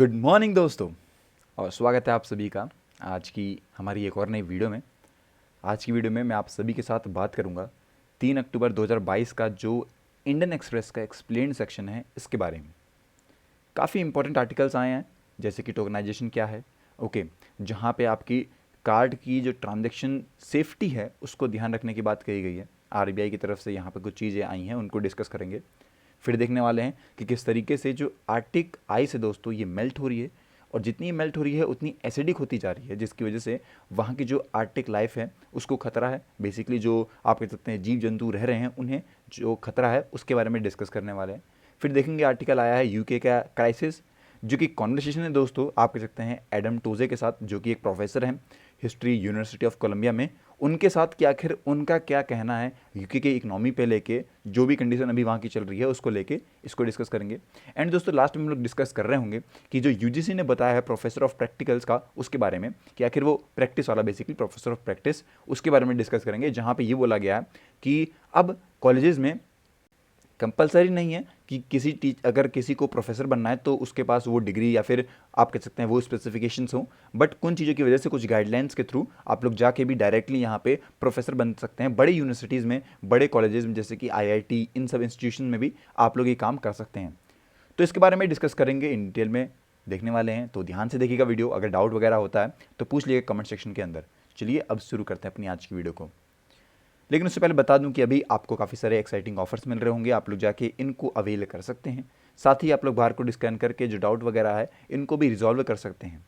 Good morning दोस्तों, और स्वागत है आप सभी का आज की हमारी एक और नई वीडियो में। आज की वीडियो में मैं आप सभी के साथ बात करूंगा 3 अक्टूबर 2022 का जो इंडियन एक्सप्रेस का एक्सप्लेन सेक्शन है इसके बारे में। काफ़ी इंपॉर्टेंट आर्टिकल्स आए हैं, जैसे कि टोकनाइजेशन क्या है, जहां पे आपकी कार्ड की जो ट्रांजैक्शन सेफ्टी है उसको ध्यान रखने की बात कही गई है। आरबीआई की तरफ से यहाँ पे कुछ चीज़ें आई हैं, उनको डिस्कस करेंगे। फिर देखने वाले हैं कि किस तरीके से जो आर्टिक आइस है दोस्तों ये मेल्ट हो रही है, और जितनी मेल्ट हो रही है उतनी एसिडिक होती जा रही है, जिसकी वजह से वहाँ की जो आर्टिक लाइफ है उसको खतरा है। बेसिकली जो आप कह सकते हैं जीव जंतु रह रहे हैं उन्हें जो खतरा है उसके बारे में डिस्कस करने वाले हैं। फिर देखेंगे आर्टिकल आया है यूके का क्राइसिस, जो कि कॉन्वर्सेशन है दोस्तों आप कह सकते हैं एडम टोजे के साथ, जो कि एक प्रोफेसर हैं हिस्ट्री यूनिवर्सिटी ऑफ कोलंबिया में। उनके साथ कि आखिर उनका क्या कहना है यूके के इकोनॉमी पे लेके, जो भी कंडीशन अभी वहाँ की चल रही है उसको लेके इसको डिस्कस करेंगे। एंड दोस्तों लास्ट में हम लोग डिस्कस कर रहे होंगे कि जो यूजीसी ने बताया है प्रोफेसर ऑफ प्रैक्टिकल्स का, उसके बारे में कि आखिर वो प्रैक्टिस वाला बेसिकली प्रोफेसर ऑफ प्रैक्टिस, उसके बारे में डिस्कस करेंगे। जहाँ पे ये बोला गया है कि अब कॉलेजेस में कंपलसरी नहीं है कि अगर किसी को प्रोफेसर बनना है तो उसके पास वो डिग्री या फिर आप कह सकते हैं वो स्पेसिफिकेशंस हो, बट कुछ चीज़ों की वजह से कुछ गाइडलाइंस के थ्रू आप लोग जाके भी डायरेक्टली यहाँ पे प्रोफेसर बन सकते हैं। बड़े यूनिवर्सिटीज़ में, बड़े कॉलेजेस में, जैसे कि आईआईटी, इन सब इंस्टीट्यूशन में भी आप लोग ये काम कर सकते हैं। तो इसके बारे में डिस्कस करेंगे, इन डिटेल में देखने वाले हैं, तो ध्यान से देखिएगा वीडियो। अगर डाउट वगैरह होता है तो पूछ लीजिएगा कमेंट सेक्शन के अंदर। चलिए अब शुरू करते हैं अपनी आज की वीडियो को। लेकिन उससे पहले बता दूं कि अभी आपको काफ़ी सारे एक्साइटिंग ऑफर्स मिल रहे होंगे, आप लोग जाके इनको अवेल कर सकते हैं। साथ ही आप लोग बाहर को स्कैन करके जो डाउट वगैरह है इनको भी रिजॉल्व कर सकते हैं।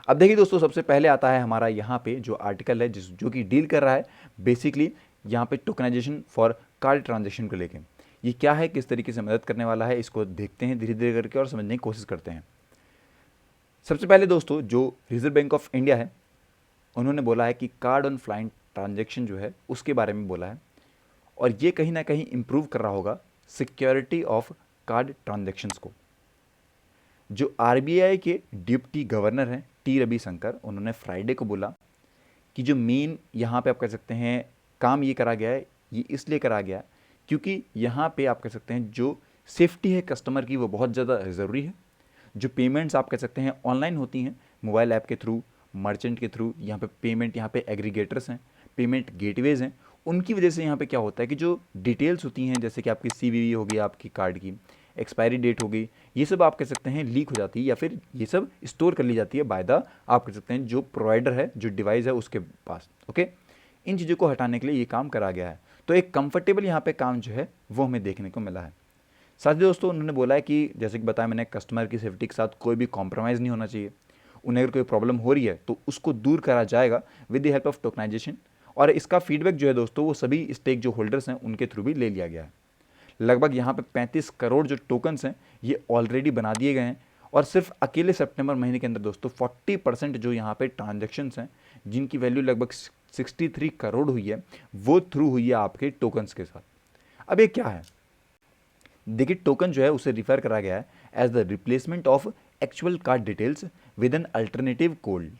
अब देखिए दोस्तों, सबसे पहले आता है हमारा यहाँ पे जो आर्टिकल है जो कि डील कर रहा है बेसिकली यहाँ पे टोकनाइजेशन फॉर कार्ड ट्रांजेक्शन को लेके। ये क्या है, किस तरीके से मदद करने वाला है, इसको देखते हैं धीरे धीरे करके और समझने की कोशिश करते हैं। सबसे पहले दोस्तों जो रिजर्व बैंक ऑफ इंडिया है उन्होंने बोला है कि कार्ड ऑन फ्लाइंग ट्रांजैक्शन जो है उसके बारे में बोला है, और ये कहीं ना कहीं इम्प्रूव कर रहा होगा सिक्योरिटी ऑफ कार्ड ट्रांजैक्शंस को। जो आरबीआई के डिप्टी गवर्नर हैं टी रविशंकर, उन्होंने फ्राइडे को बोला कि जो मेन यहाँ पे आप कह सकते हैं काम ये करा गया है, ये इसलिए करा गया क्योंकि यहाँ पे आप कह सकते हैं जो सेफ्टी है कस्टमर की वो बहुत ज़्यादा ज़रूरी है। जो पेमेंट्स आप कह सकते हैं ऑनलाइन होती हैं मोबाइल ऐप के थ्रू, मर्चेंट के थ्रू, यहाँ पे पेमेंट, यहाँ पे एग्रीगेटर्स हैं, पेमेंट गेटवेज हैं, उनकी वजह से यहाँ पे क्या होता है कि जो डिटेल्स होती हैं जैसे कि आपकी सीवीवी हो गई, आपकी कार्ड की एक्सपायरी डेट हो गई, ये सब आप कह सकते हैं लीक हो जाती है या फिर ये सब स्टोर कर ली जाती है बाय द आप कह सकते हैं जो प्रोवाइडर है, जो डिवाइस है उसके पास। ओके, इन चीज़ों को हटाने के लिए ये काम करा गया है। तो एक कंफर्टेबल यहाँ पे काम जो है वो हमें देखने को मिला है। साथ ही दोस्तों उन्होंने बोला है कि जैसे कि बताया मैंने, कस्टमर की सेफ्टी के साथ कोई भी कॉम्प्रोमाइज़ नहीं होना चाहिए। उन्हें अगर कोई प्रॉब्लम हो रही है तो उसको दूर करा जाएगा with the help of tokenization, और इसका फीडबैक जो है दोस्तों वो सभी स्टेक जो होल्डर्स हैं उनके थ्रू भी ले लिया गया है। लगभग यहाँ पे 35 करोड़ जो टोकन्स हैं ये ऑलरेडी बना दिए गए हैं, और सिर्फ अकेले सितंबर महीने के अंदर दोस्तों 40% जो यहाँ पे ट्रांजेक्शन्स हैं जिनकी वैल्यू लगभग 63 करोड़ हुई है वो थ्रू हुई है आपके टोकन्स के साथ। अब ये क्या है, देखिए टोकन जो है उसे रिफर करा गया है as the replacement of actual card details with an alternative code,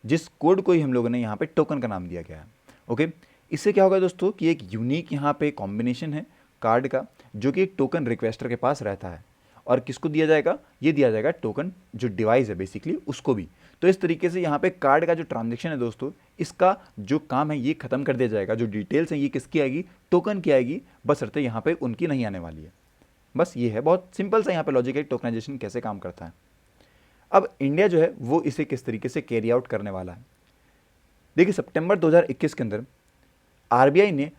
जिस कोड को ही हम लोगों ने यहाँ पे टोकन का नाम दिया गया है। ओके, इससे क्या होगा दोस्तों कि एक यूनिक यहाँ पे कॉम्बिनेशन है कार्ड का जो कि एक टोकन रिक्वेस्टर के पास रहता है, और किसको दिया जाएगा, ये दिया जाएगा टोकन जो डिवाइस है बेसिकली उसको भी। तो इस तरीके से यहाँ पे कार्ड का जो ट्रांजेक्शन है दोस्तों इसका जो काम है ये खत्म कर दिया जाएगा। जो डिटेल्स हैं ये किसकी आएगी, टोकन की आएगी, बशर्ते यहाँ पे उनकी नहीं आने वाली है। बस ये है, बहुत सिंपल सा यहाँ पे लॉजिक है टोकनाइजेशन कैसे काम करता है। अब इंडिया जो है वो इसे किस तरीके से कैरी आउट करने वाला है। देखिए सितंबर 2021 के अंदर आरबीआई ने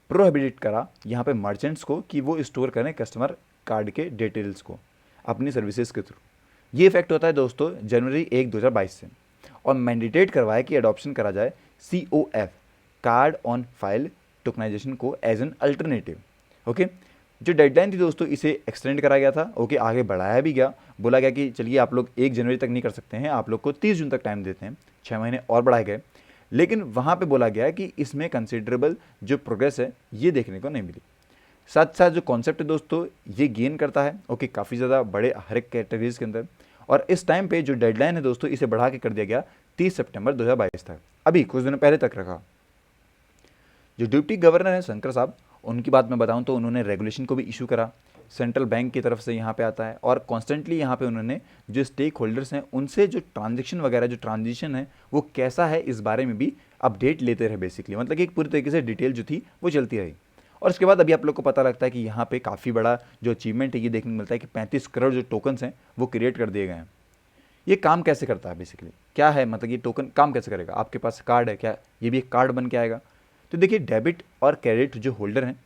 प्रोहिबिट करा यहाँ पे मर्चेंट्स को कि वो स्टोर करें कस्टमर कार्ड के डिटेल्स को अपनी सर्विसेज के थ्रू। ये इफेक्ट होता है दोस्तों जनवरी 1, 2022 से, और मैंडेटेट करवाया कि अडॉप्शन करा जाए COF card on file tokenization को एज एन अल्टरनेटिव। ओके, जो डेडलाइन थी दोस्तों इसे एक्सटेंड करा गया था। ओके, आगे बढ़ाया भी गया, बोला गया कि चलिए आप लोग 1 जनवरी तक नहीं कर सकते हैं, आप लोग को 30 जून तक टाइम देते हैं, 6 महीने और बढ़ाए गए। लेकिन वहाँ पे बोला गया कि इसमें कंसिडरेबल जो प्रोग्रेस है ये देखने को नहीं मिली। साथ साथ जो कॉन्सेप्ट है दोस्तों ये गेन करता है, ओके, काफ़ी ज़्यादा बड़े हर एक कैटेगरीज के अंदर, और इस टाइम पे जो डेडलाइन है दोस्तों इसे बढ़ा के कर दिया गया 30 सितंबर 2022 तक, अभी कुछ दिनों पहले तक रखा। जो डिप्टी गवर्नर है शंकर साहब, उनकी बात मैं बताऊं तो उन्होंने रेगुलेशन को भी इशू करा सेंट्रल बैंक की तरफ से यहाँ पे आता है, और कॉन्स्टेंटली यहाँ पे उन्होंने जो स्टेक होल्डर्स हैं उनसे जो ट्रांजेक्शन वगैरह जो ट्रांजिशन है वो कैसा है इस बारे में भी अपडेट लेते रहे बेसिकली, मतलब कि एक पूरी तरीके से डिटेल जो थी वो चलती रही। और उसके बाद अभी आप लोग को पता लगता है कि यहाँ पे काफ़ी बड़ा जो अचीवमेंट है ये देखने को मिलता है कि 35 करोड़ जो टोकन्स हैं वो क्रिएट कर दिए गए हैं। ये काम कैसे करता है बेसिकली, क्या है, मतलब ये टोकन काम कैसे करेगा, आपके पास कार्ड है क्या, ये भी एक कार्ड बन के आएगा। तो देखिए डेबिट और क्रेडिट जो होल्डर हैं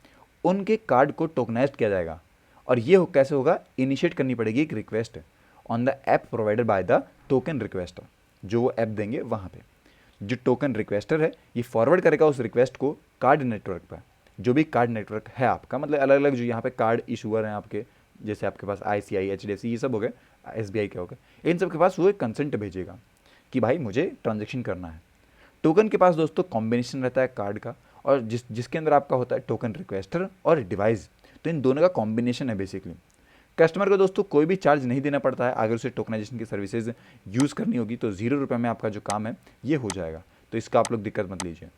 उनके कार्ड को टोकनाइज्ड किया जाएगा, और ये कैसे होगा, इनिशिएट करनी पड़ेगी एक request on the app provided by the token requester, जो वो ऐप देंगे वहाँ पे। जो टोकन रिक्वेस्टर है ये फॉरवर्ड करेगा उस रिक्वेस्ट को कार्ड नेटवर्क पर, जो भी कार्ड नेटवर्क है आपका, मतलब अलग अलग जो यहाँ पे कार्ड इशूअर हैं आपके, जैसे आपके पास ICI HDFC ये सब हो गए, SBI के हो गए, इन सब के पास वो एक कंसेंट भेजेगा कि भाई मुझे ट्रांजेक्शन करना है। टोकन के पास दोस्तों कॉम्बिनेशन रहता है कार्ड का, और जिसके अंदर आपका होता है टोकन रिक्वेस्टर और डिवाइस, तो इन दोनों का कॉम्बिनेशन है बेसिकली। कस्टमर को दोस्तों कोई भी चार्ज नहीं देना पड़ता है, अगर उसे टोकनाइजेशन की सर्विसेज यूज़ करनी होगी तो 0 रुपये में आपका जो काम है ये हो जाएगा, तो इसका आप लोग दिक्कत मत लीजिए।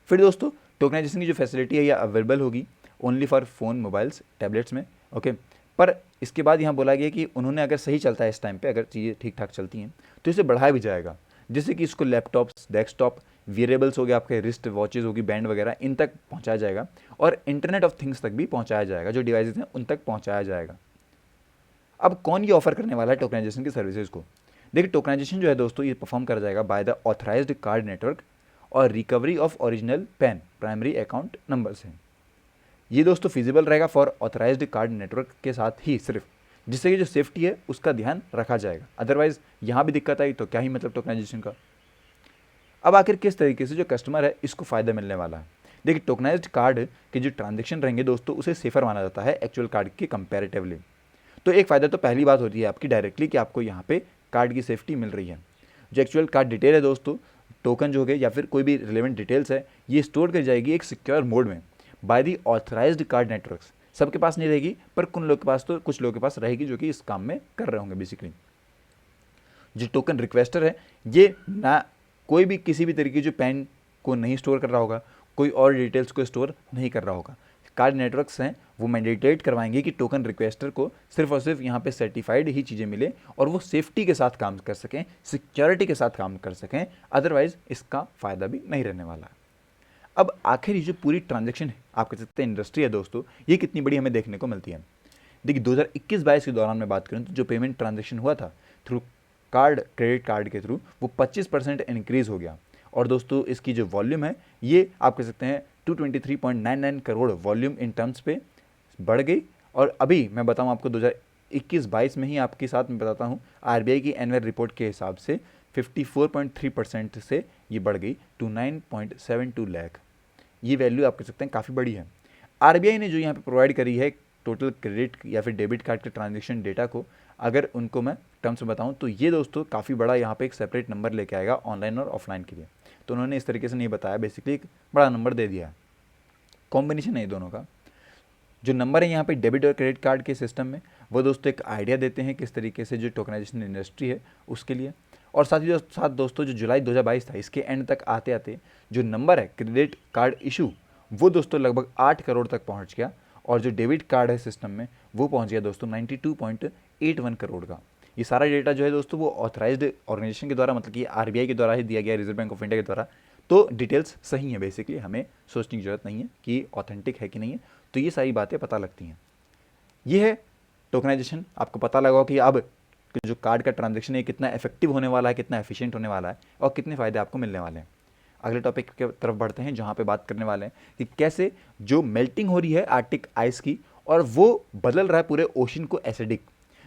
फिर दोस्तों टोकनाइजेशन की जो फैसिलिटी है ये अवेलेबल होगी only for phone, mobiles, tablets में, ओके। पर इसके बाद यहाँ बोला गया कि उन्होंने अगर सही चलता है इस टाइम पे, अगर चीज़ें ठीक ठाक चलती हैं तो इसे बढ़ाया भी जाएगा, जिससे कि इसको लैपटॉप्स, डेस्कटॉप, वेयरेबल्स हो गए, आपके रिस्ट वॉचेज होगी, बैंड वगैरह, इन तक पहुँचाया जाएगा, और इंटरनेट ऑफ थिंग्स तक भी पहुँचाया जाएगा, जो डिवाइसेज हैं उन तक पहुँचाया जाएगा। अब कौन ये ऑफर करने वाला है टोकनाइजेशन की सर्विसेज को, देखिए टोकनाइजेशन जो है दोस्तों ये परफॉर्म करा जाएगा by the authorized card network और recovery of original PAN primary account number से। ये दोस्तों फिजिबल रहेगा फॉर ऑथराइज्ड कार्ड नेटवर्क के साथ ही सिर्फ, जिससे कि जो सेफ्टी है उसका ध्यान रखा जाएगा, अदरवाइज यहाँ भी दिक्कत आई तो क्या ही मतलब टोकनाइजेशन का। अब आखिर किस तरीके से जो कस्टमर है इसको फ़ायदा मिलने वाला है, देखिए टोकनाइज्ड कार्ड के जो ट्रांजेक्शन रहेंगे दोस्तों उसे सेफर माना जाता है एक्चुअल कार्ड के कंपैरेटिवली। तो एक फ़ायदा तो पहली बात होती है आपकी डायरेक्टली कि आपको यहाँ पे कार्ड की सेफ्टी मिल रही है। जो एक्चुअल कार्ड डिटेल है दोस्तों, टोकन जो हो गए या फिर कोई भी रिलेवेंट डिटेल्स है, ये स्टोर कर जाएगी एक सिक्योर मोड में by the authorised card networks. सबके पास नहीं रहेगी, पर कुछ लोगों के पास तो कुछ लोगों के पास रहेगी जो कि इस काम में कर रहे होंगे बेसिकली। जो टोकन रिक्वेस्टर है ये ना कोई भी किसी भी तरीके जो पैन को नहीं स्टोर कर रहा होगा, कोई और डिटेल्स को स्टोर नहीं कर रहा होगा। कार्ड नेटवर्क्स हैं वो मैंडेटेड करवाएंगे कि टोकन रिक्वेस्टर को सिर्फ और सिर्फ यहाँ पे सर्टिफाइड ही चीज़ें मिले और वो सेफ्टी के साथ काम कर सकें, सिक्योरिटी के साथ काम कर सकें, अदरवाइज इसका फ़ायदा भी नहीं रहने वाला है। अब आखिर ये जो पूरी ट्रांजैक्शन है, आप कह सकते हैं इंडस्ट्री है दोस्तों, ये कितनी बड़ी हमें देखने को मिलती है। देखिए 2021-22 के दौरान मैं बात करूँ तो जो पेमेंट ट्रांजैक्शन हुआ था थ्रू कार्ड, क्रेडिट कार्ड के थ्रू, वो 25% इंक्रीज़ हो गया। और दोस्तों इसकी जो वॉल्यूम है ये आप कह सकते हैं 223.99 करोड़ वॉल्यूम इन टर्म्स पे बढ़ गई। और अभी मैं बताऊं आपको 2021-22 में ही आपके साथ मैं बताता हूं RBI की एनुअल रिपोर्ट के हिसाब से 54.3% से ये बढ़ गई टू 9.72 लाख। ये वैल्यू आप कह सकते हैं काफ़ी बड़ी है। RBI ने जो यहाँ पे प्रोवाइड करी है टोटल क्रेडिट या फिर डेबिट कार्ड के ट्रांजेक्शन डेटा को, अगर उनको मैं टर्म्स में बताऊं तो ये दोस्तों काफ़ी बड़ा यहाँ पे एक सेपरेट नंबर लेके आएगा ऑनलाइन और ऑफलाइन के लिए। तो उन्होंने इस तरीके से नहीं बताया, बेसिकली एक बड़ा नंबर दे दिया है, कॉम्बिनेशन है दोनों का। जो नंबर है यहाँ पे डेबिट और क्रेडिट कार्ड के सिस्टम में, वो दोस्तों एक आइडिया देते हैं किस तरीके से जो टोकनाइजेशन इंडस्ट्री है उसके लिए। और साथ ही साथ दोस्तों जो जुलाई 2022 था इसके एंड तक आते आते जो नंबर है क्रेडिट कार्ड इशू वो दोस्तों लगभग 8 करोड़ तक पहुँच गया, और जो डेबिट कार्ड है सिस्टम में वो पहुँच गया दोस्तों 92.81 करोड़ का। ये सारा डेटा जो है दोस्तों वो ऑथराइज्ड ऑर्गेनाइजेशन के द्वारा, मतलब कि RBI के द्वारा ही दिया गया, रिजर्व बैंक ऑफ इंडिया के द्वारा। तो डिटेल्स सही है, बेसिकली हमें सोचने की जरूरत नहीं है कि ऑथेंटिक है कि नहीं है, तो ये सारी बातें पता लगती हैं। ये है टोकनाइजेशन। आपको पता लगा कि अब जो कार्ड का ट्रांजेक्शन है कितना इफेक्टिव होने वाला है, कितना एफिशिएंट होने वाला है, और कितने फ़ायदे आपको मिलने वाले हैं। अगले टॉपिक की तरफ बढ़ते हैं जहाँ पे बात करने वाले हैं कि कैसे जो मेल्टिंग हो रही है आर्टिक आइस की और वो बदल रहा है पूरे ओशन को एसिडिक,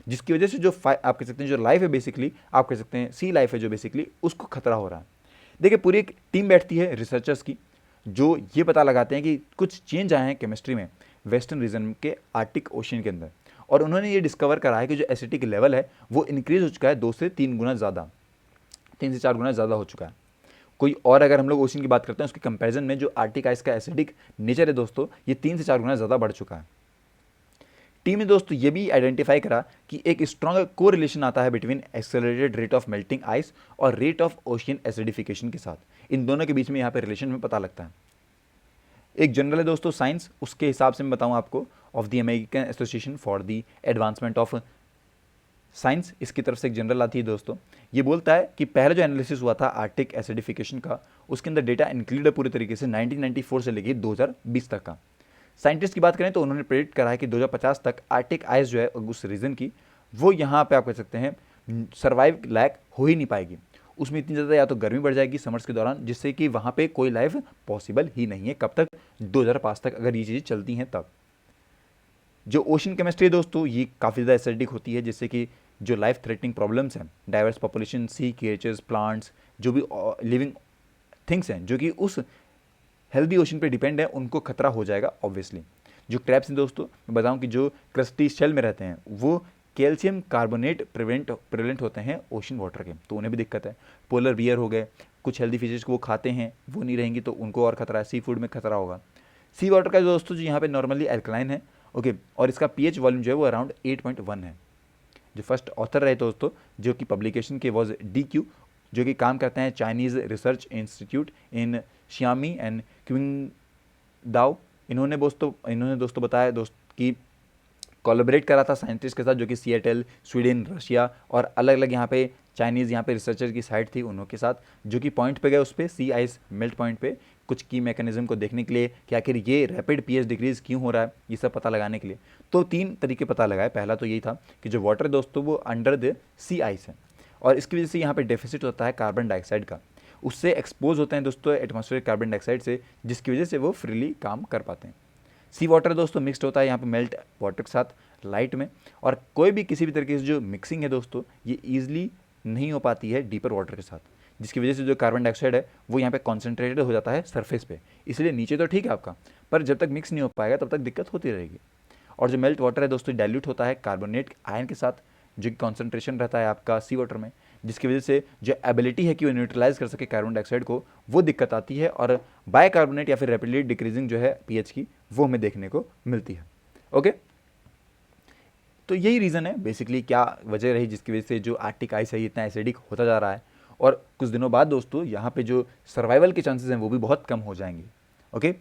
जिसकी वजह से जो आप कह सकते हैं जो लाइफ है, बेसिकली आप कह सकते हैं सी लाइफ है जो बेसिकली उसको खतरा हो रहा है। देखिए पूरी एक टीम बैठती है रिसर्चर्स की जो ये पता लगाते हैं कि कुछ चेंज आए हैं केमिस्ट्री में वेस्टर्न रीजन के आर्टिक ओशन के अंदर, और उन्होंने ये डिस्कवर करा है कि जो एसिडिक लेवल है वो इंक्रीज हो चुका है 2 से 3 गुना ज़्यादा, 3 से 4 गुना ज़्यादा हो चुका है। कोई और अगर हम लोग ओशन की बात करते हैं उसके कंपैरिजन में जो आर्टिक आइस का एसिडिक नेचर है दोस्तों ये 3 से 4 गुना ज़्यादा बढ़ चुका है। टीम ने दोस्तों ये भी आइडेंटिफाई करा कि एक स्ट्रॉन्ग को रिलेशन आता है between accelerated rate of melting ice और रेट ऑफ ओशियन एसिडिफिकेशन के साथ। इन दोनों के बीच में यहाँ पे रिलेशन में पता लगता है। एक जनरल है दोस्तों साइंस, उसके हिसाब से मैं बताऊँ आपको, of the American association for the advancement of science, इसकी तरफ से एक जनरल आती है दोस्तों। ये बोलता है कि पहला जो एनालिसिस हुआ था आर्टिक एसिडिफिकेशन का, उसके अंदर डेटा इंक्लूड है पूरे तरीके से 1994 से लेकर 2020 तक का। साइंटिस्ट की बात करें तो उन्होंने प्रेडिक्ट करा है कि 2050 तक आर्टिक आइस जो है उस रीजन की, वो यहाँ पे आप कह सकते हैं सर्वाइव लायक हो ही नहीं पाएगी। उसमें इतनी ज़्यादा या तो गर्मी बढ़ जाएगी समर्स के दौरान, जिससे कि वहाँ पे कोई लाइफ पॉसिबल ही नहीं है। कब तक? 2005 तक, अगर ये चीज़ें चलती हैं तब। जो ओशन केमिस्ट्री है दोस्तों, ये काफ़ी ज़्यादा एसिडिक होती है, जिससे कि जो लाइफ थ्रेटनिंग प्रॉब्लम्स हैं, diverse population, sea creatures, plants, जो भी लिविंग थिंग्स हैं जो कि उस हेल्दी ओशन पे डिपेंड है, उनको खतरा हो जाएगा ऑब्वियसली। जो क्रैब्स हैं दोस्तों, मैं बताऊं कि जो क्रस्टी शेल में रहते हैं वो कैल्शियम कार्बोनेट प्रिवेलेंट होते हैं ओशन वाटर के, तो उन्हें भी दिक्कत है। पोलर बियर हो गए, कुछ हेल्दी फिशेज को वो खाते हैं, वो नहीं रहेंगी तो उनको और खतरा है। सी फूड में खतरा होगा। सी वाटर का दोस्तों जो यहाँ पे नॉर्मली एल्कलाइन है, ओके, और इसका पीएच वॉल्यूम जो है वो अराउंड 8.1 है। जो फर्स्ट ऑथर रहे दोस्तों जो कि पब्लिकेशन के वॉज DQ, जो कि काम करते हैं Chinese research institute in Xiamen and Qingdao. इन्होंने दोस्तों बताया कि कोलैबोरेट करा था साइंटिस्ट के साथ, जो कि सिएटल, स्वीडन, रशिया और अलग अलग यहाँ पे चाइनीज़ यहाँ पे रिसर्चर की साइट थी उन्हों के साथ, जो कि पॉइंट पे गए उस पर सी आइस मेल्ट पॉइंट पे कुछ की मैकेनिज्म को देखने के लिए कि आखिर ये रैपिड पीएच डिक्रीज क्यों हो रहा है, ये सब पता लगाने के लिए। तो 3 तरीके पता लगाए। पहला तो यही था कि जो वाटर दोस्तों वो अंडर द सी आइस है, और इसकी वजह से यहाँ पे डेफिसिट होता है कार्बन डाइऑक्साइड का, उससे एक्सपोज होते हैं दोस्तों एटमॉस्फेरिक कार्बन डाइऑक्साइड से, जिसकी वजह से वो फ्रीली काम कर पाते हैं। सी वाटर दोस्तों मिक्सड होता है यहाँ पे मेल्ट वाटर के साथ लाइट में, और कोई भी किसी भी तरीके से जो मिक्सिंग है दोस्तों ये ईजिली नहीं हो पाती है डीपर वाटर के साथ, जिसकी वजह से जो कार्बन डाइऑक्साइड है वो यहाँ पे कॉन्सेंट्रेटेड हो जाता है सरफेस पे। इसलिए नीचे तो ठीक है आपका, पर जब तक मिक्स नहीं हो पाएगा तब तक दिक्कत होती रहेगी। और जो मेल्ट वाटर है दोस्तों डाइल्यूट होता है कार्बोनेट आयन के साथ, जो कि कॉन्सेंट्रेशन रहता है आपका सी वाटर में, जिसकी वजह से जो एबिलिटी है कि वो न्यूट्रलाइज कर सके कार्बन डाइऑक्साइड को, वो दिक्कत आती है, और बाइकार्बोनेट या फिर रैपिडली डिक्रीजिंग जो है पीएच की, वो हमें देखने को मिलती है। ओके, तो यही रीज़न है बेसिकली, क्या वजह रही जिसकी वजह से जो आर्टिक आइस है इतना एसिडिक होता जा रहा है, और कुछ दिनों बाद दोस्तों यहाँ पे जो सर्वाइवल के चांसेस हैं वो भी बहुत कम हो जाएंगे। ओके,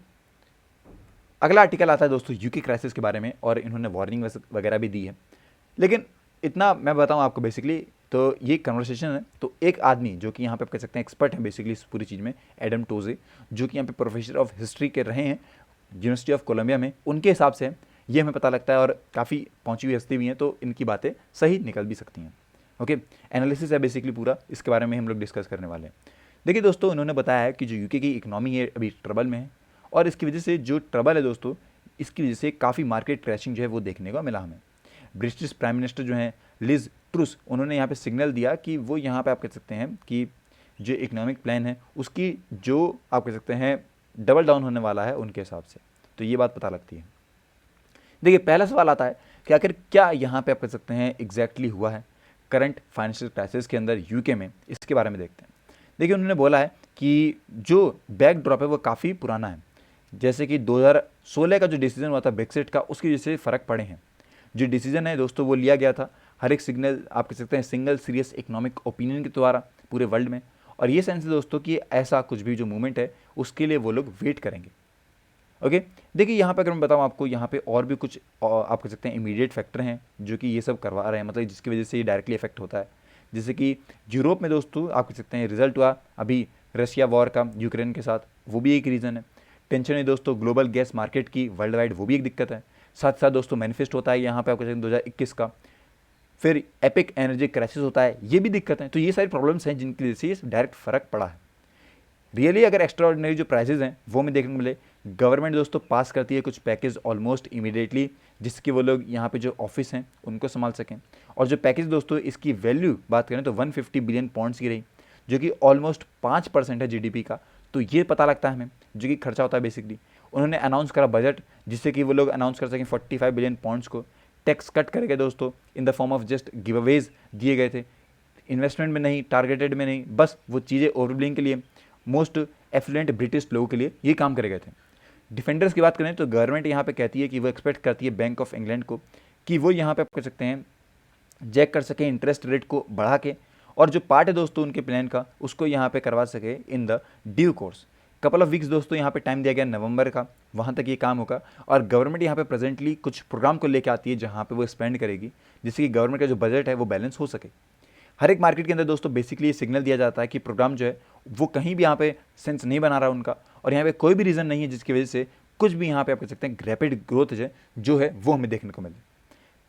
अगला आर्टिकल आता है दोस्तों यूके क्राइसिस के बारे में, और इन्होंने वार्निंग वगैरह भी दी है। लेकिन इतना मैं बताऊं आपको बेसिकली, तो ये कन्वर्सेशन है, तो एक आदमी जो कि यहाँ पे आप कह सकते हैं एक्सपर्ट है बेसिकली इस पूरी चीज़ में, एडम टोजे, जो कि यहाँ पे प्रोफेसर ऑफ हिस्ट्री के रहे हैं यूनिवर्सिटी ऑफ कोलंबिया में, उनके हिसाब से ये हमें पता लगता है, और काफ़ी पहुँची हुई हस्ती भी हैं, तो इनकी बातें सही निकल भी सकती हैं। ओके, एनालिसिस है बेसिकली पूरा, इसके बारे में हम लोग डिस्कस करने वाले हैं। देखिए दोस्तों, उन्होंने बताया है कि जो यूके की इकोनॉमी है अभी ट्रबल में है, और इसकी वजह से जो ट्रबल है दोस्तों, इसकी वजह से काफ़ी मार्केट क्रैशिंग जो है वो देखने को मिला हमें। ब्रिटिश प्राइम मिनिस्टर जो हैं लिज ट्रूस, उन्होंने यहाँ पे सिग्नल दिया कि वो यहाँ पे आप कह सकते हैं कि जो इकोनॉमिक प्लान है उसकी जो आप कह सकते हैं डबल डाउन होने वाला है उनके हिसाब से, तो ये बात पता लगती है। देखिए पहला सवाल आता है कि आखिर क्या यहाँ पे आप कह सकते हैं एग्जैक्टली हुआ है करंट फाइनेंशियल क्राइसिस के अंदर यूके में, इसके बारे में देखते हैं। देखिए उन्होंने बोला है कि जो बैकड्रॉप है वो काफ़ी पुराना है, जैसे कि 2016 का जो डिसीजन हुआ था ब्रेक्सिट का, उसकी वजह से फ़र्क पड़े हैं। जो डिसीजन है दोस्तों वो लिया गया था हर एक सिग्नल आप कह सकते हैं सिंगल सीरियस इकोनॉमिक ओपिनियन के द्वारा पूरे वर्ल्ड में, और ये सेंस है दोस्तों कि ऐसा कुछ भी जो मूवमेंट है उसके लिए वो लोग वेट करेंगे। ओके, देखिए यहाँ पे अगर मैं बताऊँ आपको, यहाँ पे और भी कुछ आप कह सकते हैं इमीडिएट फैक्टर हैं जो कि ये सब करवा रहे हैं, मतलब जिसकी वजह से ये डायरेक्टली इफेक्ट होता है। जैसे कि यूरोप में दोस्तों आप कह सकते हैं रिजल्ट हुआ अभी रशिया वॉर का यूक्रेन के साथ, वो भी एक रीज़न है। टेंशन है दोस्तों ग्लोबल गैस मार्केट की वर्ल्ड वाइड, वो भी एक दिक्कत है। साथ साथ दोस्तों मैनिफेस्ट होता है यहाँ पे आप कह सकते हैं 2021 का, फिर एपिक एनर्जी क्राइसिस होता है, ये भी दिक्कत है। तो ये सारी प्रॉब्लम्स हैं जिनकी वजह से डायरेक्ट फ़र्क पड़ा है। रियली अगर एक्स्ट्रा ऑर्डिनरी जो प्राइसेज हैं वो हमें देखने को मिले, गवर्नमेंट दोस्तों पास करती है कुछ पैकेज ऑलमोस्ट इमीडिएटली, जिसके वो लोग यहाँ पे जो ऑफिस हैं उनको संभाल सकें। और जो पैकेज दोस्तों इसकी वैल्यू बात करें तो 150 बिलियन पॉइंट्स की रही, जो कि ऑलमोस्ट 5% है जीडीपी का। तो ये पता लगता है हमें जो कि खर्चा होता है बेसिकली। उन्होंने अनाउंस करा बजट जिससे कि वो लोग अनाउंस कर सकें 45 बिलियन पॉइंट्स को। टैक्स कट करे गए दोस्तों in the form of just give Awez दिए गए थे, इन्वेस्टमेंट में नहीं, टारगेटेड में नहीं, बस वो चीज़ें ओवरब्लिंग के लिए, मोस्ट एफ्लुएंट ब्रिटिश लोगों के लिए ये काम करे गए थे। डिफेंडर्स की बात करें तो गवर्नमेंट यहाँ पे कहती है कि वो एक्सपेक्ट करती है बैंक ऑफ इंग्लैंड को कि वो यहाँ पे आप कह सकते हैं जैक कर सके इंटरेस्ट रेट को बढ़ा के, और जो पार्ट है दोस्तों उनके प्लान का उसको यहाँ पे करवा सके in the due course. Couple of weeks दोस्तों यहाँ पे टाइम दिया गया नवंबर का, वहाँ तक ये काम होगा। और गवर्नमेंट यहाँ पे प्रेजेंटली कुछ प्रोग्राम को लेकर आती है जहाँ पे वो स्पेंड करेगी, जिससे कि गवर्नमेंट का जो बजट है वो बैलेंस हो सके। हर एक मार्केट के अंदर दोस्तों बेसिकली ये सिग्नल दिया जाता है कि प्रोग्राम जो है वो कहीं भी यहाँ पे सेंस नहीं बना रहा उनका, और यहाँ पे कोई भी रीज़न नहीं है जिसकी वजह से कुछ भी यहाँ पे आप कह सकते हैं रैपिड ग्रोथ जो है वो हमें देखने को मिले।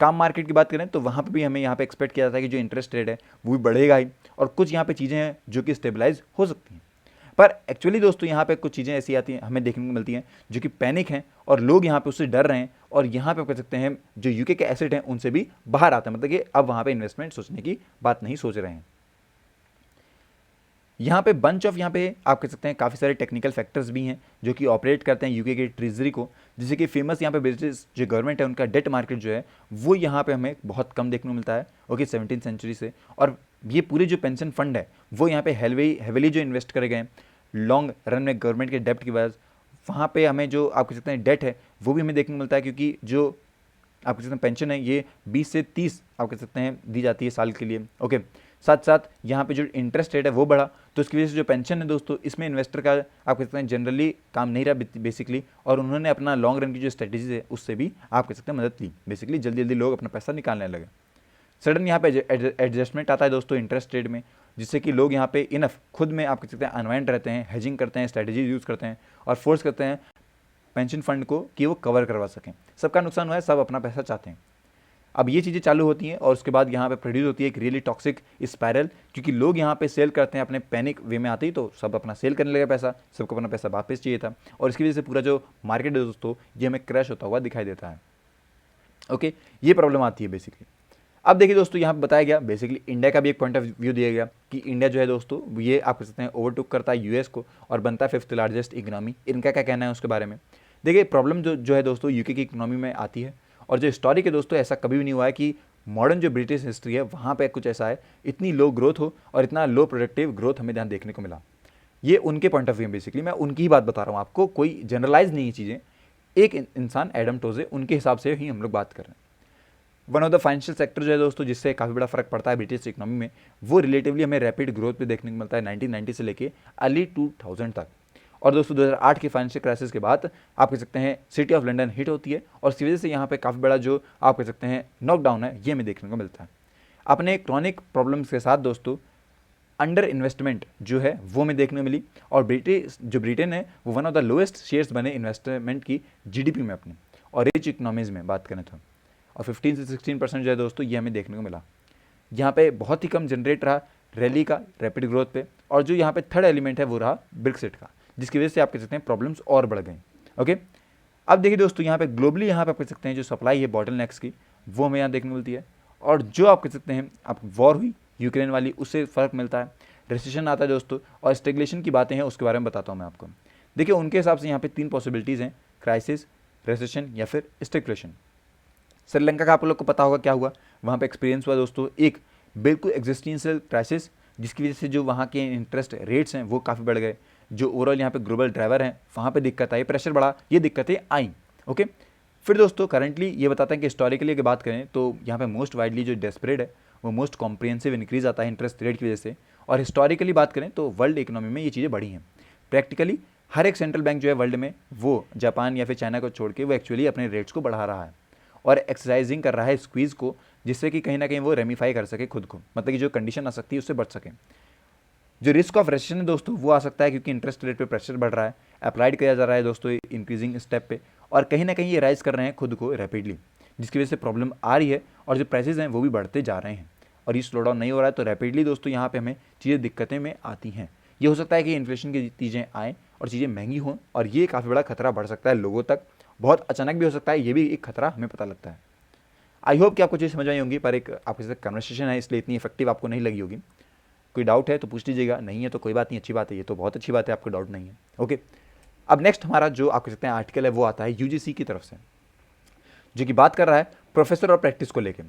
काम मार्केट की बात करें तो वहाँ पे भी हमें यहाँ पे एक्सपेक्ट किया जाता है कि जो इंटरेस्ट रेट है वो भी बढ़ेगा ही, और कुछ यहाँ पे चीज़ें हैं जो कि स्टेबलाइज हो सकती हैं। पर एक्चुअली दोस्तों यहाँ पे कुछ चीज़ें ऐसी आती हैं हमें देखने को मिलती हैं जो कि पैनिक हैं, और लोग यहाँ पे उससे डर रहे हैं, और यहाँ पे कह सकते हैं जो यूके के एसेट हैं उनसे भी बाहर आते हैं, मतलब कि अब वहाँ पे इन्वेस्टमेंट सोचने की बात नहीं सोच रहे हैं। यहाँ पे बंच ऑफ यहाँ पे आप कह सकते हैं काफ़ी सारे टेक्निकल फैक्टर्स भी हैं जो कि ऑपरेट करते हैं यूके की ट्रेजरी को, जैसे कि फेमस यहाँ पे ब्रिटिश जो गवर्नमेंट है उनका डेट मार्केट जो है वो यहाँ पे हमें बहुत कम देखने को मिलता है, ओके, 17th सेंचुरी से। और ये पूरे जो पेंशन फंड है वो यहाँ पे हेवीली जो इन्वेस्ट करे गए हैं लॉन्ग रन में गवर्नमेंट के डेप्ट की वजह से, वहाँ पे हमें जो आप कह सकते हैं डेट है वो भी हमें देखने को मिलता है, क्योंकि जो आप कह सकते हैं पेंशन है ये 20 से 30 आप कह सकते हैं दी जाती है साल के लिए, ओके। साथ साथ यहाँ पे जो इंटरेस्ट रेट है वो बढ़ा, तो उसकी वजह से जो पेंशन है दोस्तों इसमें इन्वेस्टर का आप कह सकते हैं जनरली काम नहीं रहा बेसिकली, और उन्होंने अपना लॉन्ग रन की जो स्ट्रेटेजीज है उससे भी आप कह सकते हैं मदद ली, बेसिकली जल्दी जल्दी लोग अपना पैसा निकालने लगे। सडन यहाँ पे एडजस्टमेंट आता है दोस्तों इंटरेस्ट रेट में, जिससे कि लोग यहाँ पे इनफ खुद में आप कह सकते हैं अनवाइंड रहते हैं, हेजिंग करते हैं, स्ट्रेटेजीज यूज़ करते हैं और फोर्स करते हैं पेंशन फंड को कि वो कवर करवा सकें। सबका नुकसान हुआ है, सब अपना पैसा चाहते हैं। अब ये चीज़ें चालू होती हैं और उसके बाद यहाँ पे प्रोड्यूस होती है एक रियली टॉक्सिक स्पायरल, क्योंकि लोग यहाँ पे सेल करते हैं अपने पैनिक वे में आते ही, तो सब अपना सेल करने लगे पैसा, सबको अपना पैसा वापस चाहिए था, और इसकी वजह से पूरा जो मार्केट है दोस्तों ये हमें क्रैश होता हुआ दिखाई देता है, ओके। ये प्रॉब्लम आती है बेसिकली। अब देखिए दोस्तों यहाँ पे बताया गया बेसिकली इंडिया का भी एक पॉइंट ऑफ व्यू दिया गया कि इंडिया जो है दोस्तों ये आप कह सकते हैं ओवरटुक करता है यूएस को और बनता है 5th लार्जेस्ट इकोनॉमी। इनका क्या कहना है उसके बारे में देखिए। प्रॉब्लम जो है दोस्तों यूके की इकोनॉमी में आती है, और जो हिस्टोरिक है दोस्तों ऐसा कभी भी नहीं हुआ है कि मॉडर्न जो ब्रिटिश हिस्ट्री है वहाँ पे कुछ ऐसा है इतनी लो ग्रोथ हो और इतना लो प्रोडक्टिव ग्रोथ हमें ध्यान देखने को मिला। ये उनके पॉइंट ऑफ व्यू बेसिकली, मैं उनकी ही बात बता रहा हूँ आपको, कोई जनरलाइज नहीं है चीज़ें। एक इंसान एडम टोजे उनके हिसाब से ही हम लोग बात कर रहे हैं। One of the financial sector जो है दोस्तों जिससे काफ़ी बड़ा फर्क पड़ता है ब्रिटिश इकोनॉमी में, वो रिलेटिवली हमें रैपिड ग्रोथ पे देखने को मिलता है 1990 से लेके अर्ली 2000 तक। और दोस्तों 2008 की फाइनेंशियल क्राइसिस के बाद आप कह सकते हैं सिटी ऑफ लंदन हिट होती है, और इसी वजह से यहाँ पे काफ़ी बड़ा जो आप कह सकते हैं नॉकडाउन है ये हमें देखने को मिलता है। अपने क्रॉनिक प्रॉब्लम्स के साथ दोस्तों अंडर इन्वेस्टमेंट जो है वो हमें देखने को मिली, और ब्रिटेन है वो one of the lowest shares बने इन्वेस्टमेंट की जीडीपी में अपने, और रिच इकोनॉमीज़ में बात करें तो, और 15 से 16% जो है दोस्तों ये हमें देखने को मिला। यहाँ पे बहुत ही कम जनरेट रहा रैली का रैपिड ग्रोथ पे, और जो यहाँ पे थर्ड एलिमेंट है वो रहा ब्रेक्सिट का, जिसकी वजह से आप कह सकते हैं प्रॉब्लम्स और बढ़ गई, ओके। अब देखिए दोस्तों यहाँ पे ग्लोबली यहाँ पे आप कह सकते हैं जो सप्लाई है बॉटल नेक्स की वो हमें यहाँ देखने को मिलती है, और जो आप कह सकते हैं आप वॉर हुई यूक्रेन वाली उससे फ़र्क मिलता है, रेसेशन आता है दोस्तों, और स्टेगलेशन की बातें हैं उसके बारे में बताता हूँ मैं आपको। देखिए उनके हिसाब से यहाँ पे 3 पॉसिबिलिटीज़ हैं, क्राइसिस, रेसेशन या फिर स्टेगलेशन। श्रीलंका का आप लोग को पता होगा क्या हुआ, वहाँ पे एक्सपीरियंस हुआ दोस्तों एक बिल्कुल एग्जिस्टेंशियल क्राइसिस, जिसकी वजह से जो वहाँ के इंटरेस्ट रेट्स हैं वो काफ़ी बढ़ गए, जो ओवरऑल यहाँ पे ग्लोबल ड्राइवर हैं वहाँ पे दिक्कत आई, प्रेशर बढ़ा, ये दिक्कतें आई, ओके। फिर दोस्तों करंटली ये बताते हैं कि हिस्टोरिकली अगर बात करें तो यहाँ पे मोस्ट वाइडली जो डेस्परेट है वो मोस्ट कॉम्प्रिहेंसिव इंक्रीज आता है इंटरेस्ट रेट की वजह से, और हिस्टोरिकली बात करें तो वर्ल्ड इकोनॉमी में ये चीज़ें बढ़ी हैं। प्रैक्टिकली हर एक सेंट्रल बैंक जो है वर्ल्ड में वो जापान या फिर चाइना को छोड़ के वो एक्चुअली अपने रेट्स को बढ़ा रहा है और एक्सरसाइजिंग कर रहा है स्क्वीज़ को, जिससे कि कहीं ना कहीं वो रेमिफाई कर सके खुद को, मतलब कि जो कंडीशन आ सकती है उससे बच सके। जो रिस्क ऑफ रेसेशन है दोस्तों वो आ सकता है क्योंकि इंटरेस्ट रेट पे प्रेशर बढ़ रहा है, अप्लाइड किया जा रहा है दोस्तों इंक्रीजिंग स्टेप पे, और कहीं ना कहीं ये राइज कर रहे हैं खुद को रैपिडली, जिसकी वजह से प्रॉब्लम आ रही है, और जो प्राइसेज हैं वो भी बढ़ते जा रहे हैं, और ये स्लो डाउन नहीं हो रहा है, तो रैपिडली दोस्तों यहाँ पे हमें चीज़ें दिक्कतें में आती हैं। ये हो सकता है कि इन्फ्लेशन की चीज़ें आएँ और चीज़ें महंगी हों, और ये काफ़ी बड़ा खतरा बढ़ सकता है लोगों तक, बहुत अचानक भी हो सकता है, ये भी एक खतरा हमें पता लगता है। आई होप कि आपको चीज़ समझ आई होंगी, पर एक आपके साथ कन्वर्सेशन है इसलिए इतनी इफेक्टिव आपको नहीं लगी होगी। कोई डाउट है तो पूछ लीजिएगा, नहीं है तो कोई बात नहीं, अच्छी बात है, ये तो बहुत अच्छी बात है आपको डाउट नहीं है, ओके। अब नेक्स्ट हमारा जो आप कह सकते हैं आर्टिकल है वो आता है यूजीसी की तरफ से, जो कि बात कर रहा है प्रोफेसर और प्रैक्टिस को लेकर।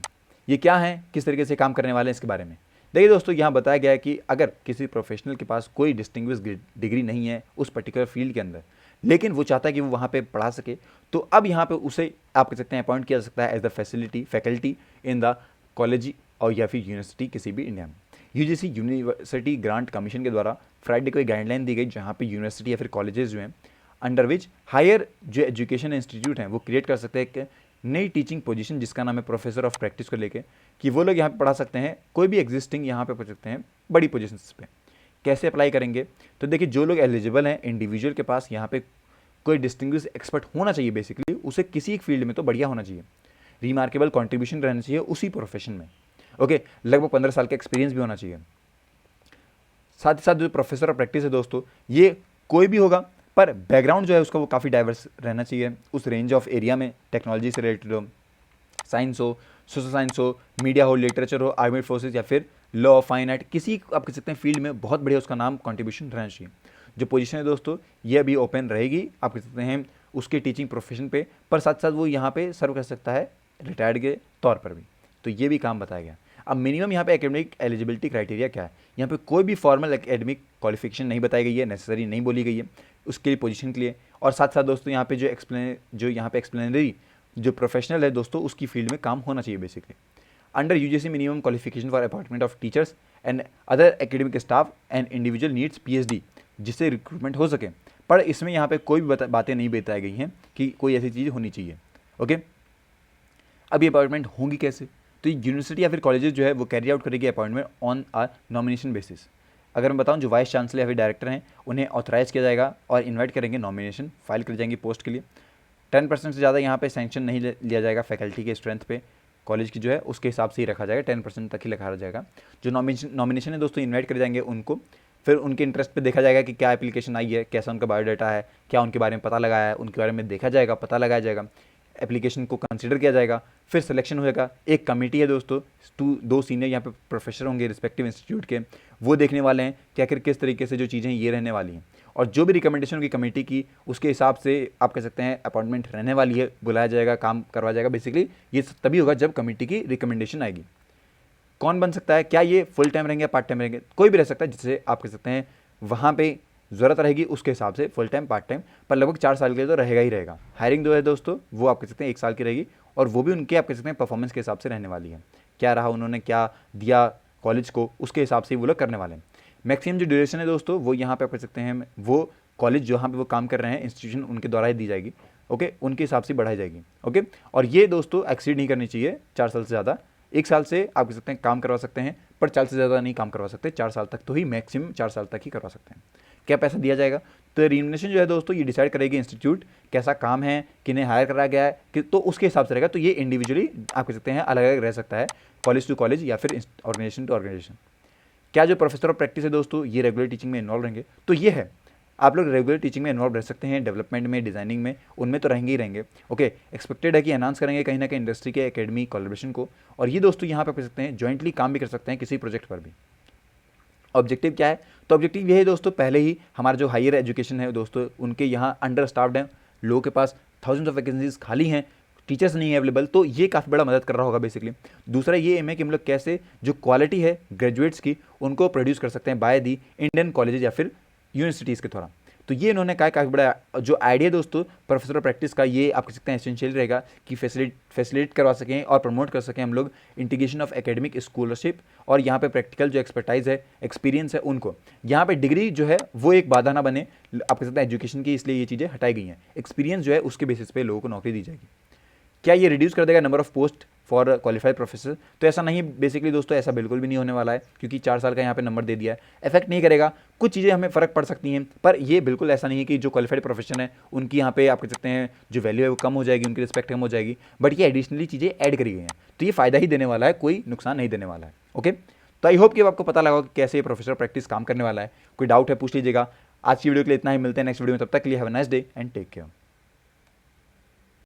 ये क्या है, किस तरीके से काम करने वाले हैं इसके बारे में। देखिए दोस्तों यहाँ बताया गया है कि अगर किसी प्रोफेशनल के पास कोई डिस्टिंग्विश डिग्री नहीं है उस पर्टिकुलर फील्ड के अंदर, लेकिन वो चाहता है कि वो वहाँ पे पढ़ा सके, तो अब यहाँ पे उसे आप कह सकते हैं अपॉइंट किया जा सकता है as the faculty in the college और या फिर यूनिवर्सिटी किसी भी इंडिया में। यूजीसी यूनिवर्सिटी ग्रांट कमीशन के द्वारा फ्राइडे को एक गाइडलाइन दी गई जहाँ पे यूनिवर्सिटी या फिर कॉलेजेस जो हैं अंडर विच हायर जो एजुकेशन इंस्टीट्यूट हैं वो क्रिएट कर सकते हैं एक नई टीचिंग पोजीशन जिसका नाम है प्रोफेसर ऑफ प्रैक्टिस को लेके, कि वो लोग यहाँ पे पढ़ा सकते हैं कोई भी एग्जिस्टिंग यहाँ पे पढ़ सकते हैं बड़ी पोजीशंस पे। कैसे अप्लाई करेंगे, तो देखिए जो लोग एलिजिबल हैं, इंडिविजुअल के पास यहाँ पे कोई डिस्टिंग्विश एक्सपर्ट होना चाहिए, बेसिकली उसे किसी एक फील्ड में तो बढ़िया होना चाहिए, रिमार्केबल कॉन्ट्रीब्यूशन रहना चाहिए उसी प्रोफेशन में, ओके, लगभग 15 साल का एक्सपीरियंस भी होना चाहिए। साथ ही साथ जो प्रोफेसर ऑफ प्रैक्टिस है दोस्तों, ये कोई भी होगा पर बैकग्राउंड जो है उसका वो काफ़ी डाइवर्स रहना चाहिए उस रेंज ऑफ एरिया में, टेक्नोलॉजी से रिलेटेड हो, साइंस हो, सोशल साइंस हो, मीडिया हो, लिटरेचर हो, आर्मेड फोर्सेज या फिर लॉ, फाइन आर्ट, किसी आप कह सकते हैं फील्ड में बहुत बढ़िया उसका नाम कॉन्ट्रीब्यूशन रहना चाहिए। जो पोजीशन है दोस्तों ये अभी ओपन रहेगी, आप कह सकते हैं उसके टीचिंग प्रोफेशन पे, पर साथ साथ वो यहाँ पे सर्व कर सकता है रिटायर्ड के तौर पर भी, तो ये भी काम बताया गया। अब मिनिमम यहाँ पे एकेडमिक एलिजिबिलिटी क्राइटेरिया क्या है, यहाँ पे कोई भी फॉर्मल एकेडमिक क्वालिफिकेशन नहीं बताई गई है, नेसेसरी नहीं बोली गई है उसके लिए पोजीशन के लिए। और साथ साथ दोस्तों यहाँ पे जो यहाँ पे एक्सप्लेनरी जो प्रोफेशनल है दोस्तों उसकी फील्ड में काम होना चाहिए basically. Under UGC minimum qualification for appointment of teachers and other academic staff and individual needs PhD, जिससे रिक्रूटमेंट हो सके, पर इसमें यहाँ पे कोई भी बातें नहीं बताई गई हैं कि कोई ऐसी चीज़ होनी चाहिए, ओके। अब ये अपॉइंटमेंट होंगी कैसे, तो यूनिवर्सिटी या फिर कॉलेजेस जो है वो कैरी आउट करेगी appointment on a nomination basis. अगर मैं बताऊं जो वाइस चांसलर या फिर डायरेक्टर हैं उन्हें ऑथराइज किया जाएगा और इन्वाइट करेंगे, नॉमिनेशन फाइल कर जाएंगी पोस्ट के लिए। 10% से ज़्यादा यहाँ पे सैंक्शन नहीं लिया जाएगा फैकल्टी के स्ट्रेंथ पे, कॉलेज की जो है उसके हिसाब से ही रखा जाएगा, 10% तक ही रखा जाएगा। जो नॉमिनेशन है दोस्तों इन्वाइट कर जाएंगे उनको, फिर उनके इंटरेस्ट पे देखा जाएगा कि क्या एप्लीकेशन आई है, कैसा उनका बायोडाटा है, क्या उनके बारे में पता लगाया है, उनके बारे में देखा जाएगा, पता लगाया जाएगा, एप्लीकेशन को कंसिडर किया जाएगा, फिर सिलेक्शन होएगा। एक कमेटी है दोस्तों, 2 सीनियर यहाँ पे प्रोफेसर होंगे रिस्पेक्टिव इंस्टीट्यूट के, वो देखने वाले हैं कि आखिर किस तरीके से जो चीज़ें ये रहने वाली हैं, और जो भी रिकमेंडेशन होगी कमेटी की उसके हिसाब से आप कह सकते हैं अपॉइंटमेंट रहने वाली है, बुलाया जाएगा, काम करवाया जाएगा। बेसिकली ये तभी होगा जब कमेटी की रिकमेंडेशन आएगी। कौन बन सकता है, क्या ये फुल टाइम रहेंगे, पार्ट टाइम रहेंगे, कोई भी रह सकता है, जिससे आप कह सकते हैं वहाँ पे ज़रूरत रहेगी उसके हिसाब से फुल टाइम पार्ट टाइम, पर लगभग 4 साल के लिए तो रहेगा ही रहेगा। हायरिंग जो है दोस्तों वो आप कह सकते हैं 1 साल की रहेगी, और वो भी उनके आप कह सकते हैं परफॉर्मेंस के हिसाब से रहने वाली है, क्या रहा उन्होंने क्या दिया कॉलेज को उसके हिसाब से वो लोग करने वाले हैं। मैक्सिमम जो ड्यूरेशन है दोस्तों वो यहाँ पे आप कह सकते हैं वो कॉलेज जहाँ पे वो काम कर रहे हैं इंस्टीट्यूशन उनके द्वारा ही दी जाएगी, ओके, उनके हिसाब से बढ़ाई जाएगी, ओके। और ये दोस्तों एक्सीड नहीं करनी चाहिए 4 साल से ज़्यादा। 1 साल से आप कह सकते हैं काम करवा सकते हैं, पर 4 से ज़्यादा नहीं काम करवा सकते, 4 साल तक तो ही मैक्सिमम 4 साल तक ही करवा सकते हैं। क्या पैसा दिया जाएगा, तो रिम्यूनरेशन जो है दोस्तों ये डिसाइड करेगी इंस्टीट्यूट, कैसा काम है, किन्हें हायर करा गया है कि, तो उसके हिसाब से रहेगा। तो ये इंडिविजुअली आप कह सकते हैं अलग अलग रह सकता है, कॉलेज टू कॉलेज या फिर ऑर्गेनाइजेशन टू ऑर्गेनाइजेशन। क्या जो प्रोफेसर ऑफ प्रैक्टिस है दोस्तों ये रेगुलर टीचिंग में इन्वॉल्व रहेंगे, तो ये है आप लोग रेगुलर टीचिंग में इन्वॉल्व रह सकते हैं, डेवलपमेंट में, डिजाइनिंग में, उनमें तो रहेंगे ही रहेंगे, ओके। एक्सपेक्टेड है कि एनहांस करेंगे कहीं ना कहीं इंडस्ट्री के एकेडमी कोलैबोरेशन को, और ये दोस्तों यहाँ पे कर सकते हैं जॉइंटली काम भी कर सकते हैं किसी प्रोजेक्ट पर भी। ऑब्जेक्टिव क्या है, तो ऑब्जेक्टिव ये है दोस्तों, पहले ही हमारा जो हायर एजुकेशन है दोस्तों उनके यहाँ अंडर स्टाफ्ड हैं, लोगों के पास थाउजेंड्स ऑफ वैकेंसीज खाली हैं, टीचर्स नहीं है अवेलेबल, तो ये काफ़ी बड़ा मदद कर रहा होगा बेसिकली। दूसरा ये एम है कि हम लोग कैसे जो क्वालिटी है ग्रेजुएट्स की उनको प्रोड्यूस कर सकते हैं बाय दी इंडियन कॉलेजेस या फिर यूनिवर्सिटीज़ के द्वारा। तो ये इन्होंने कहा काफ़ी बड़ा जो आइडिया दोस्तों प्रोफेसर ऑफ प्रैक्टिस का, ये आप कह सकते हैं एसेंशियल रहेगा कि फैसिलिटेट करवा सकें और प्रमोट कर सकें हम लोग इंटीग्रेशन ऑफ एकेडमिक स्कॉलरशिप, और यहाँ पे प्रैक्टिकल जो एक्सपर्टाइज है, एक्सपीरियंस है, उनको यहाँ पे डिग्री जो है वो एक बाधा ना बने आप कह सकते हैं एजुकेशन की, इसलिए ये चीज़ें हटाई गई हैं। एक्सपीरियंस जो है उसके बेसिस पे लोगों को नौकरी दी जाएगी। क्या ये रिड्यूस कर देगा number of post for qualified professor, तो ऐसा नहीं बेसिकली दोस्तों, ऐसा बिल्कुल भी नहीं होने वाला है, क्योंकि 4 साल का यहाँ पे नंबर दे दिया है, इफेक्ट नहीं करेगा। कुछ चीज़ें हमें फ़र्क पड़ सकती हैं, पर ये बिल्कुल ऐसा नहीं है कि जो क्वालिफाइड प्रोफेशन है उनकी यहाँ पे आप कह सकते हैं जो वैल्यू है वो कम हो जाएगी, उनकी रिस्पेक्ट कम हो जाएगी, बट ये एडिशनली चीज़ें ऐड करी गई हैं, तो ये फ़ायदा ही देने वाला है, कोई नुकसान नहीं देने वाला है, ओके। तो आई होप कि आपको पता लगा कि कैसे ये प्रोफेसर प्रैक्टिस काम करने वाला है। कोई डाउट है पूछ लीजिएगा। आज की वीडियो के लिए इतना ही, मिलते हैं नेक्स्ट वीडियो में, तब तक के लिए have a nice day and take care.